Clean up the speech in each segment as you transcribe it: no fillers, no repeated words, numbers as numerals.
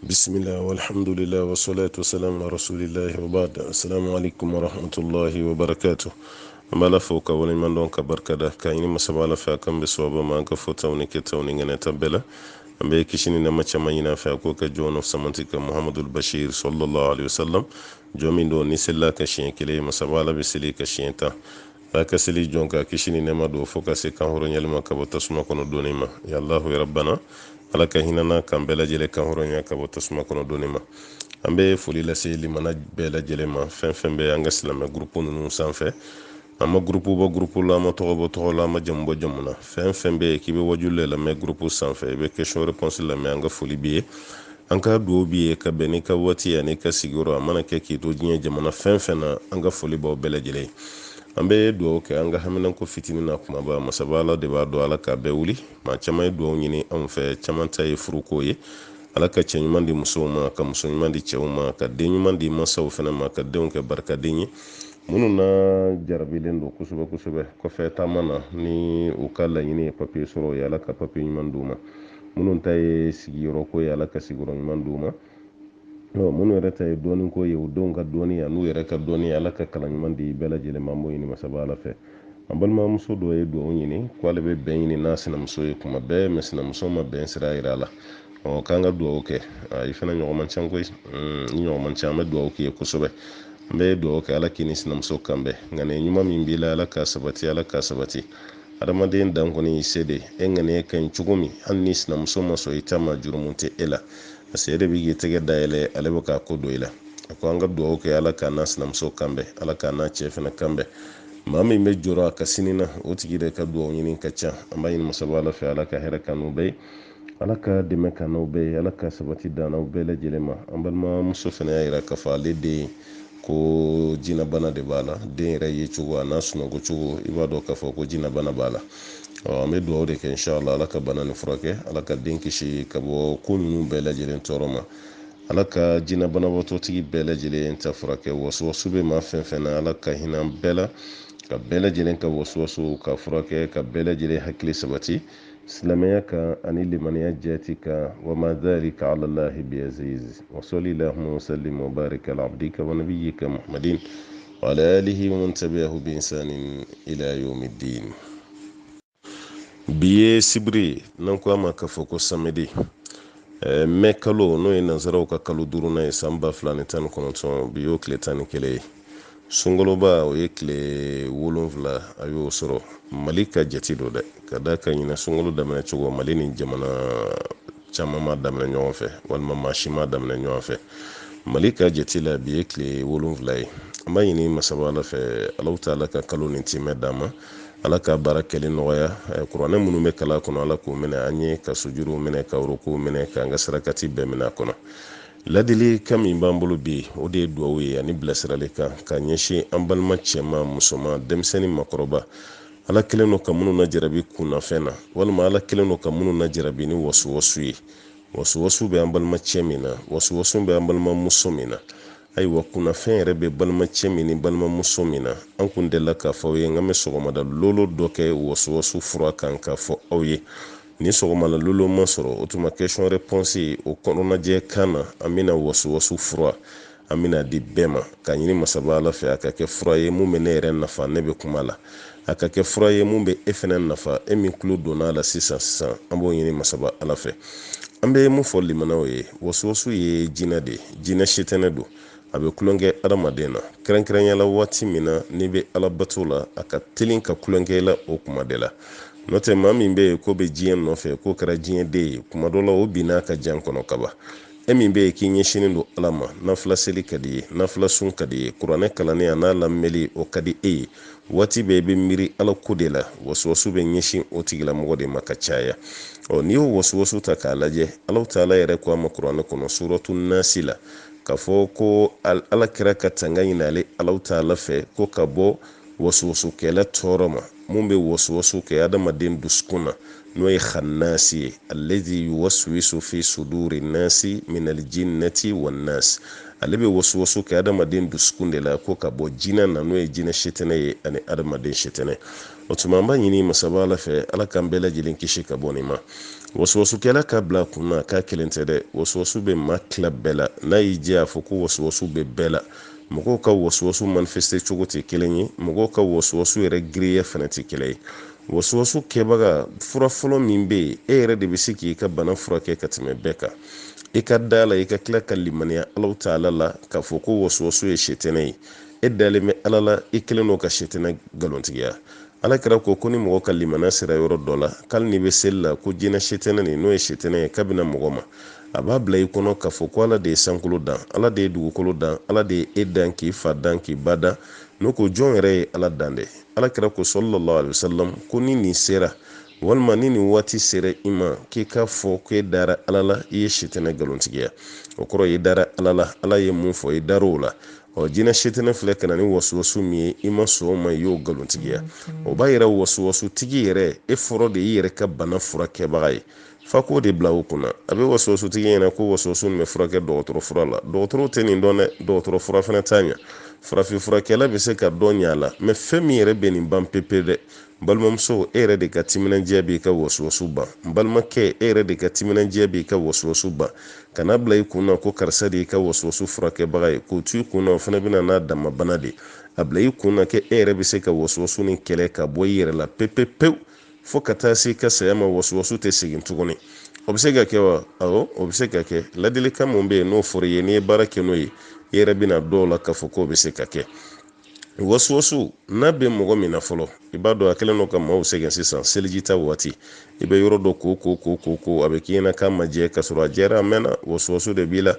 بسم الله والحمد لله والصلاة والسلام على رسول الله وبعد. السلام عليكم ورحمة الله وبركاته. ما فوق ولا من دون كبركة كايني مسبالة فاكم بسوابا ما كفوتا ونكتا ونغنى تبلا أمبي كشيني نما تشامينا فاكو كجون of سمانتك محمد البشير صلى الله عليه وسلم جومين دون نسلا كشين كلي مسبالة بسلي كشين تا akasili jonka kishini nema do fokase kan horo nyalma ka botasuma kono donima ya allah ya rabbana alaka hinana kan bela jele kan horo nya ka botasuma kono donima ambe foli la sey limana bela jele ma fen be anga silama groupe nunu sanfe amma groupe la ma to la ma jambo jamuna fen be ki be wajulle la me groupe sanfe be question réponse la me anga foli biye anka do biye ka beni ka wati ya ne ka siguro amana ke ki to jinya jamana fen na anga foli bo bela jele ambe do ke anga haminan ko fitini na kuma ba masabala de ba do ala ka be wuli ma chama do nyini am fe chama tay fruko ye ala ka chenyman di musoma ka musonyman di chewma ka denyman di masaw fena ma ka deon ke barka denyi mununa jarabilen do kusube ko fe tamana ni o kala nyini papier soro ya ala ka papier nyman duma munun tay sigiro ko ya ala ka sigiro nyman duma no mun yɛrɛ ta ye dɔɔni ko ye o don ka dɔɔni ya n'u yɛrɛ ka dɔɔni ala ka kalan ɲuman di bɛɛ lajɛlen ma ɲini masaba ala fɛ an balimamuso dɔ ye duwawu ɲini k'ale bɛ bɛn ɲini n'a sinamuso ye kuma bɛɛ mɛ sinamuso ma bɛn sira yira a la k'an ka duwawu kɛ i fana ɲɔgɔn man ca koyi ni ɲɔgɔn man ca an bɛ duwawu k'i ye kosɛbɛ an bɛ duwawu kɛ ala k'i ni sinamuso kan bɛn nka nin ɲuman min b'i la ala k'a sabati adamaden dan kɔni y'i se de e ŋaniya ka ɲi cogo min hali ni sinamuso ma sɔn i ta ma jurumu tɛ e la parce que e de b'i k'i tɛgɛ dayɛlɛ ale bɛ k'a ko don i la a ko an ka duwawu kɛ ala k'a n'a sinamuso kanbɛn ala k'a n'a cɛ fana kanbɛn maa min bɛ jɔrɔ a ka sini na o tigi de ka duwawu ɲini ka ca an b'a ɲini masaba ala fɛ ala ka hɛrɛ kan n'u bɛɛ ye ala ka dɛmɛ kan n'u bɛɛ ye ala ka sabati dan n'u bɛɛ lajɛlen ma an balimamuso fana y'a jira k'a fɔ ale den ko jinabana de b'a la den yɛrɛ ye cogo a n'a sunɔgɔ cogo i b'a dɔn k'a fɔ ko jinabana b'a la an bɛ duwawu de kɛ inshallah ala ka bana ni furakɛ ala ka den kisi ka bɔ ko ninnu bɛɛ lajɛlen tɔɔrɔ ma ala ka jinabanabatɔtigi bɛɛ lajɛlen ta furakɛ wasuwasu bɛ maa fɛn na ala ka hinɛ bɛɛ la ka bɛɛ lajɛlen ka wasuwasu ka furakɛ ka bɛɛ lajɛlen hakili sabati silamɛya kan ani limaniya jati kan wa ma dhalika ala allahi bi aziz wa salli allahumma wa sallim wa barik ala abdika wa nabiyyika muhammadin wa ala alihi wa man tabi'ahu bi ihsanin ila yawmiddin. Biye sibiri nan ko ma ka fɔ ko samedi mɛ kalo n'o ye nanzaraw ka kalo duruna ye san 2019 bi y'o tile 11 ye sunkaloba o ye tile 7 a y'o sɔrɔ mali ka jate do dɛ ka da ka ɲinɛ sunkalo daminɛ cogo mali ni jamana caman ma daminɛ ɲɔgɔn fɛ walima maa si ma daminɛ ɲɔgɔn fɛ mali ka jate la bi ye tile 7 ye an b'a ɲini masaba ala fɛ alaw ta'ala ka kalo ni timɛ d'an ma ala ka baara kɛli nɔgɔya kuranɛ minnu bɛ kala kɔnɔ ala k'o minɛ an ye ka sujuru minɛ ka ruku minɛ k'an ka sarakati bɛɛ minɛ a kɔnɔ ladili kan min b'an bolo bi o de ye duwawu ye ani bilasirali kan ka ɲɛsin an balima cɛma musoman denmisɛnnin makɔrɔba ala kelen ka minnu na jarabi kunnafɛn na walima ala kelen ka minnu na jarabi ni wasuwasu ye wasuwasu bɛ an balima cɛ min na wasuwasu bɛ an balima muso min na ayiwa kunnafɛn yɛrɛ bɛ balimacɛ min ni balimamuso min na an kun delila k'a fɔ aw ye n ka bɛ sɔgɔmada lolo dɔ kɛ wasuwasu fura kan k'a fɔ aw ye ni sɔgɔmada lolo ma sɔrɔ o tuma question réponse o kɔnɔnajɛ kan na an bɛna wasuwasu fura an bɛna di bɛɛ ma ka ɲini masaba ala fɛ a ka kɛ fura ye mun bɛ ne yɛrɛ nafa ne bɛ kuma la a ka kɛ fura ye mun bɛ e fana nafa e min tulo donna la sisan an b'o ɲini masaba ala fɛ an bɛ mun fɔ limanaw ye wasuwasu ye jinɛ de ye jinɛ setɛnɛ don a bɛ kulonkɛ adamaden na kɛrɛnkɛrɛnyala waati min na n'i bɛ ala bato la a ka teli ka kulonkɛ la o kuma de la n'o tɛ maa min bɛ yen ko bɛ diɲɛ nɔfɛ k'o kɛra diɲɛ den ye kuma dɔ la o binna ka jan kɔnɔ kaba e min bɛ yen k'i ɲɛsinen don ala ma nafila seli ka di ye nafila sun ka di ye kuranɛ kalanni a n'a lamɛnli o ka di e ye waati bɛɛ i bɛ miiri ala ko de la wasuwasu bɛ ɲɛsin o tigilamɔgɔ de ma ka caya n'i y'o wasuwasu ta k'a lajɛ ala ta'ala yɛrɛ ko a ma kuranɛ kɔnɔ suratu nasi la ka fɔ ko ala kɛra ka tanga ɲini ale ala ta'ala fɛ ko ka bɔ wasuwasukɛla tɔɔrɔ ma mun bɛ waswasu kɛ adamaden dusukun na n'o ye khannasi ye alladhi yuwaswisu fi suduri nasi min aljinnati wan nas. Ale bɛ waswasu kɛ adamaden dusukun de la ko ka bɔ jinɛ na n'o ye jinɛ shitɛnɛ ye ani adamaden shitɛnɛ. O tuma an b'a ɲini masaba Ala fɛ Ala k'an bɛɛ lajɛlen kisi ka bɔ nin ma. Waswasukɛla ka bila kunna k'a kelen tɛ dɛ, waswasu bɛ maa tila bɛɛ la. N'a y'i diya a fɔ ko waswasu bɛ bɛɛ la, mɔgɔw ka waswasu manifeste cogo tɛ kelen ye, mɔgɔw ka waswasu yɛrɛ giriya fana tɛ kelen ye. Waswasu kɛbaga fura fɔlɔ min bɛ yen, e yɛrɛ de bɛ se k'i ka bana furakɛ ka tɛmɛ bɛɛ kan. I ka da la, i ka tila ka limaniya Alahu Taala la k'a fɔ ko waswasu ye shitɛnɛ ye. E dalen bɛ Ala la, i kelen n'o ka shitɛnɛ galontigiya. Alakira ko ni mɔgɔ ka limaniya sera yɔrɔ dɔ la, k'ali n'i bɛ seli la ko jinɛ shitɛnɛ nin n'o ye shitɛnɛ ye k'a bɛna mɔgɔ ma, a b'a bila i kɔnɔ k'a fɔ ko Ala de ye sankolo dan, Ala de ye dugukolo dan, Ala de ye e dan k'i fa dan k'i ba dan, n'o ko jɔn yɛrɛ ye Ala dan dɛ. Alakira ko sallallahu alaihi wasallam ko ni nin sera, walima ni nin waati sera i ma k'i ka fɔ k'e dara Ala la, i ye shitɛnɛ galontigiya. O kɔrɔ ye dara Ala la, Ala ye mun fɔ i dar'o la. Jinɛ shitɛnɛ filɛ ka na ni waswasu min ye, i ma sɔn o ma, i y'o galontigiya. O b'a yɛrɛ waswasu tigi yɛrɛ, e fɔlɔ de y'i yɛrɛ ka bana furakɛbaga ye. Fa k'o de bila o kunna. A bɛ waswasu tigi ɲɛna ko waswasu nin bɛ furakɛ dɔgɔtɔrɔ fura la. Dɔgɔtɔrɔw tɛ nin dɔn dɛ, dɔgɔtɔrɔ fura fana t'a ɲɛ. Farafin furakɛla bɛ se ka dɔn ɲɛ a la, mɛ fɛn min yɛrɛ bɛ nin ban pepe dɛ. Balimamuso, e yɛrɛ de ka timinandiya b'i ka waswasu ban. Balimakɛ, e yɛrɛ de ka timinandiya b'i ka waswasu ban. Kana bila i kunna ko karisa de y'i ka waswasu furakɛbaga ye, k'o to i kunna o fana bɛna n'a dama bana de. A bila i kunna kɛ e yɛrɛ bɛ se ka waswasu ni kɛlɛ ka bɔ i yɛrɛ la pepepewu fo ka taa se ka saya ma, waswasu tɛ segin tuguni. O bɛ se ka kɛ wa? Awɔ, o bɛ se ka kɛ. Ladilikan mun bɛ yen n'o fɔra i ye, n'i ye baara kɛ n'o ye, i yɛrɛ bɛna dɔw la k'a fɔ k'o bɛ se ka kɛ. Waswasu n'a bɛ mɔgɔ min na fɔlɔ, i b'a dɔn a kɛlen don ka maaw sɛgɛn sisan seliji ta waati. I bɛ yɔrɔ dɔ ko a bɛ k'i ɲɛna k'a ma jɛ, ka sɔrɔ a jɛra a mɛnna, waswasu de b'i la.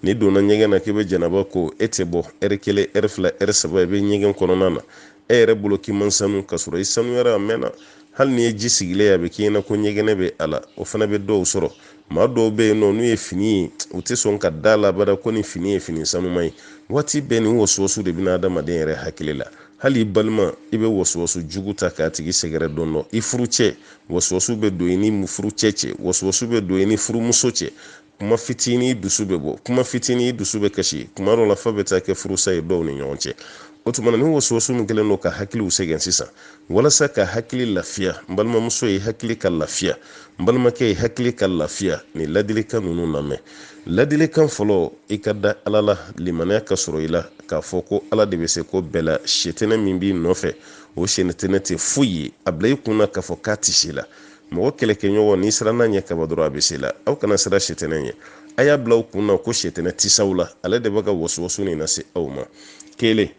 Ni donna ɲɛgɛn na k'i bɛ janaba ko, e tɛ bɔ ɛri 1, ɛri 2, ɛri 3 i bɛ ɲɛgɛn kɔnɔna na. E yɛrɛ bolo k'i ma sanu ka sɔrɔ i sanuyara a mɛnna. Hali ni ye ji sigilen ye a bɛ k'i ɲɛna ko ɲɛgɛnɛ bɛ a la, o fana bɛ dɔw sɔrɔ. Maa dɔw bɛ yen nɔ n'u ye fini ye, u tɛ sɔn ka da la bada ko ni fini ye fini sanuman ye. Waati bɛɛ nin waswasu de bɛna adamaden yɛrɛ hakili la. Hali i balima, i bɛ waswasu jugu ta k'a tigi sɛgɛrɛ dɔn dɔ. I furu cɛ, waswasu bɛ don i ni furu cɛ, waswasu bɛ don i ni furumuso cɛ. Kuma fitinin dusu bɛ bɔ, kuma fitinin dusu bɛ kasi, kuma dɔw la fa bɛ taa kɛ furusa ye dɔw ni ɲɔgɔn cɛ. O tuma na ni waswasu min kɛlen don ka hakiliw sɛgɛn sisan, walasa ka hakili lafiya, n balimamuso ye hakili ka lafiya, n balimakɛ ye hakili ka lafiya, ni ladilikan ninnu lamɛn. Ladilikan fɔlɔ, i ka da Ala la, limaniya ka sɔrɔ i la, k'a fɔ ko Ala de bɛ se ko bɛɛ la. Shitɛnɛ min b'i nɔfɛ, o shitɛnɛ tɛ foyi ye. A bila i kunna k'a fɔ k'a tɛ se la. Mɔgɔ kɛlɛkɛɲɔgɔn n'i sera n'a ɲɛ kaba dɔrɔn a bɛ se la. Aw kana sira shitɛnɛ ɲɛ. A y'a bila aw kunna ko shitɛnɛ tɛ s'aw la, ale de bɛ ka waswasu nin lase aw ma. Kelen,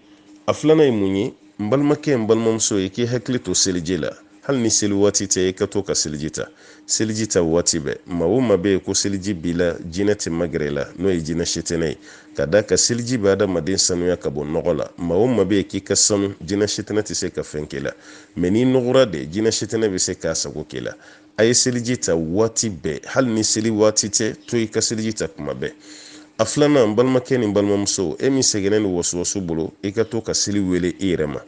a filanan ye mun ye? N balimakɛ, n balimamuso ye k'i hakili to seliji la. Hali ni seli waati tɛ, i ka to ka seliji ta. Seliji ta waati bɛɛ. Maa o maa bɛ yen ko seliji b'i la, jinɛ tɛ magɛrɛ i la, n'o ye jinɛ shitɛnɛ ye. Ka da ka seliji bɛ adamaden sanuya ka bɔ nɔgɔ la. Maa o maa bɛ yen k'i ka sanu, jinɛ shitɛnɛ tɛ se ka fɛn k'i la. Mɛ n'i nɔgɔra de, jinɛ shitɛnɛ bɛ se k'a sago k'i la. A ye seliji ta waati bɛɛ, hali ni seli waati tɛ, to i ka seliji ta kuma bɛɛ. A filanan, n balimakɛ ni n balimamuso, e min sɛgɛnnen don waswasu bolo, i ka to ka seli wele i yɛrɛ ma.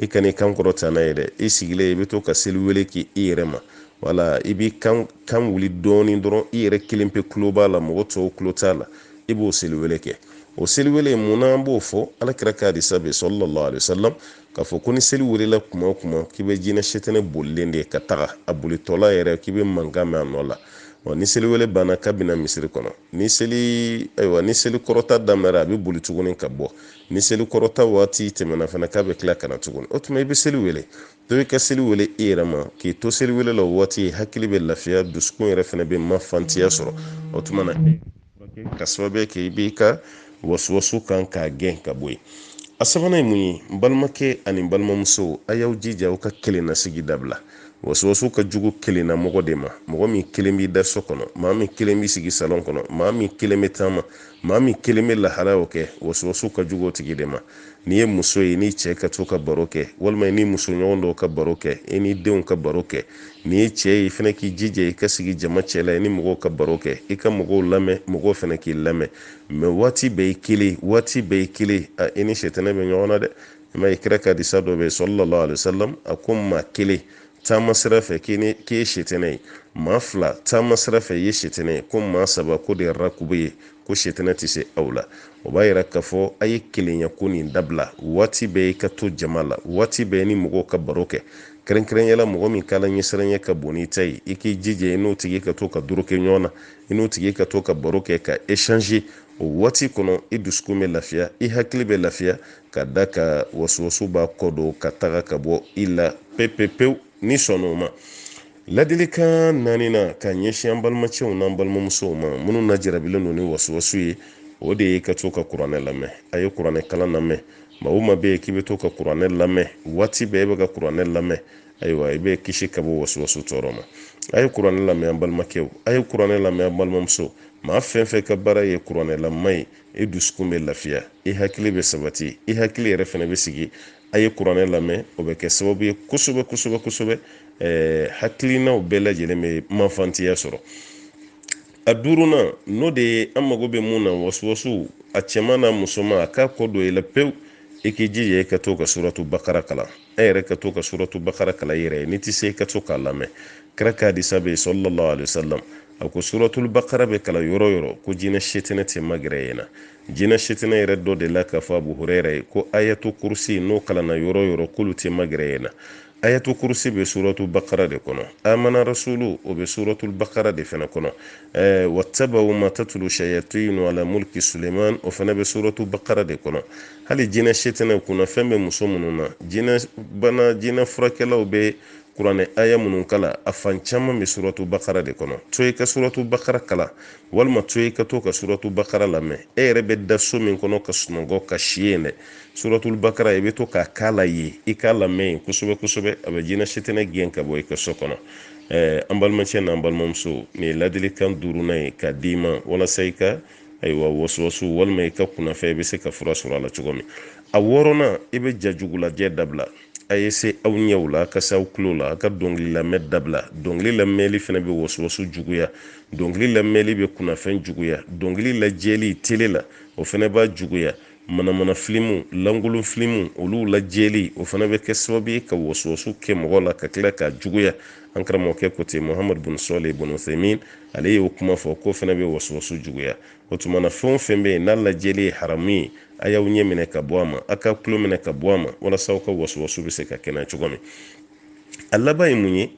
I kan'i kan kɔrɔta n'a ye dɛ. I sigilen i bɛ to ka seli wele k'i yɛrɛ ma. Wala, i b'i kan wuli dɔɔni dɔrɔn, i yɛrɛ kelen pe tulo b'a la, mɔgɔ tɔw tulo t'a la. I b'o seli wele kɛ. O seli wele mun na an b'o fɔ? Alakira ka hadisa bɛ sallallahu alaihi wasallam k'a fɔ ko ni seli welela kuma o kuma k'i bɛ jinɛ shitɛnɛ bolilen de ka taga, a bolitɔla yɛrɛ k'i bɛ mankan mɛn a nɔ la. Ni seli wele banna k'a bɛna misiri kɔnɔ. Ni seli kɔrɔta daminɛra a bɛ boli tuguni ka bɔ. Ni seli kɔrɔta waati tɛmɛna fana k'a bɛ tila ka na tuguni. O tuma i bɛ seli wele. To i ka seli wele i yɛrɛ ma, k'i to seli wele la o waati, hakili bɛ lafiya, dusukun yɛrɛ fana bɛ mafantiya sɔrɔ. O tuma na ka sababu kɛ i b'i ka waswasu kan k'a gɛn ka bɔ yen. A sabanan ye mun ye? N balimakɛ ani n balimamuso, a y'aw jija aw ka kelennasigi dabila. Waswasu ka jugu kelenna mɔgɔ de ma. Mɔgɔ min kelen b'i da so kɔnɔ, maa min kelen b'i sigi salon kɔnɔ, maa min kelen bɛ taama, maa min kelen bɛ laharaw kɛ, waswasu ka jugu o tigi de ma. N'i ye muso ye, n'i cɛ ka to ka baro kɛ, walima i ni musoɲɔgɔn dɔw ka baro kɛ, i ni denw ka baro kɛ. N'i ye cɛ ye, i fana k'i jija i ka sigi jama cɛla, i ni mɔgɔw ka baro kɛ, i ka mɔgɔw lamɛn, mɔgɔw fana k'i lamɛn. Mɛ waati bɛɛ i kelen, waati bɛɛ i kelen, i ni shitɛnɛ bɛ ɲɔgɔn na dɛ. ma kira ka hadisa dɔ bɛ sallallahu alaihi wasallam a ko maa kelen taama sira fɛ k'i ye sitɛnɛ ye, maa fila taama sira fɛ i ye sitɛnɛ ye, ko maa saba ko de ye rakube ye ko sitɛnɛ tɛ se aw la. O b'a yira k'a fɔ a ye kelenya ko nin dabila waati bɛɛ i ka to jama la, waati bɛɛ ni mɔgɔw ka baro kɛ. Kɛrɛnkɛrɛnyala mɔgɔ min kala ɲɛsiranɲɛ ka bon n'i ta ye, i k'i jija i n'o tigi ka to ka doro kɛ ɲɔgɔn na, i n'o tigi ka to ka baro kɛ ka échanger. O waati kɔnɔ i dusukun bɛ lafiya, i hakili bɛ lafiya, ka da ka wasuwasu b'a kɔ don ka taga ka bɔ i la pewu ni sɔnn'o ma. Ladilikan 4nan ka ɲɛsin an balimacɛw n'an balimamusow ma minnu najarabilen don ni wasuwasu ye, o de ye ka to ka kuranɛ lamɛn. A ye kuranɛ kalan lamɛn. Maa o maa bɛ yen k'i bɛ to ka kuranɛ lamɛn, waati bɛɛ i bɛ ka kuranɛ lamɛn, ayiwa i bɛ kisi ka bɔ wasuwasu tɔɔrɔ ma. A ye kuranɛ lamɛn an balimakɛw, a ye kuranɛ lamɛn an balimamuso. Maa fɛn fɛn ka baara ye kuranɛ lamɛn ye, i dusukun bɛ lafiya, i hakili bɛ sabati, i hakili yɛrɛ fana bɛ sigi. A ye kuranɛ lamɛn, o bɛ kɛ sababu ye kosɛbɛ hakilinaw bɛɛ lajɛlen bɛ manfantiya sɔrɔ. A 5nan n'o de ye an mago bɛ mun na wasuwasu, a cɛman n'a musoman a k'a kɔ don i la pewu. I k'i jija i ka to ka suratu bakara kalan, e yɛrɛ ka to ka suratu bakara kalan i yɛrɛ ye, n'i tɛ se i ka to k'a lamɛn. Kira ka hadisa bɛ yen sallallahu alaihi wasallam, a ko suratul bakara bɛ kalan yɔrɔ o yɔrɔ ko jinɛ sitɛnɛ tɛ magɛrɛ yen na. Jinɛ sitɛnɛ yɛrɛ dɔ de la k'a fɔ Abu Hurayra ye ko ayatu kursi n'o kalanna yɔrɔ o yɔrɔ k'olu tɛ magɛrɛ yen na. Ayatu kursi bɛ suratu bakara de kɔnɔ, amana rasulu o bɛ suratul bakara de fana kɔnɔ, wattaba'u ma tatlu shayatinu ala mulki Suleiman o fana bɛ suratu bakara de kɔnɔ. Hali jinɛ sitɛnɛ kunna fɛn bɛ muso minnu na, jinɛ furakɛlaw bɛ kuranɛ aya minnu kala, a fan caman bɛ suratu bakara de kɔnɔ. To i ka suratu bakara kala, walima to i ka to ka suratu bakara lamɛn. E yɛrɛ bɛ da so min kɔnɔ ka sunɔgɔ ka si yen dɛ, suratul bakara i bɛ to k'a kala ye, i k'a lamɛn yen kosɛbɛ, a bɛ jinɛ sitɛnɛ gɛn ka bɔ i ka so kɔnɔ. An balimacɛ n'an balimamuso, nin ye ladilikan 5nan ye k'a d'i ma walasa i ka ayiwa wasuwasu walima i ka kunnafɛ i bɛ se ka fura sɔrɔ a la cogo min. A 6nan i bɛ jajugulajɛ dabila. A ye se aw ɲɛw la, a ka se aw tulo la, a ka dɔnkili lamɛn dabila. Dɔnkili lamɛnli fana bɛ wasuwasu juguya, dɔnkili lamɛnli bɛ kunnafɛn juguya, dɔnkili lajɛli tele la o fana b'a juguya. Manamana filimu, lankolon filimu, olu lajɛli o fana bɛ kɛ sababu ye ka wasuwasu kɛ mɔgɔ la ka tila k'a juguya. An karamɔgɔkɛ ko ten, Muhamadu bin Sɔlih bin Uthaymin, ale y'o kuma fɔ k'o fana bɛ wasuwasu juguya. O tuma na fɛn o fɛn bɛ yen n'a lajɛli ye haramu ye, a y'aw ɲɛ minɛ ka bɔ a ma, a ka tulo minɛ ka bɔ a ma, walasa aw ka wasuwasu bɛ se ka kɛnɛ cogo min. A laban ye mun ye?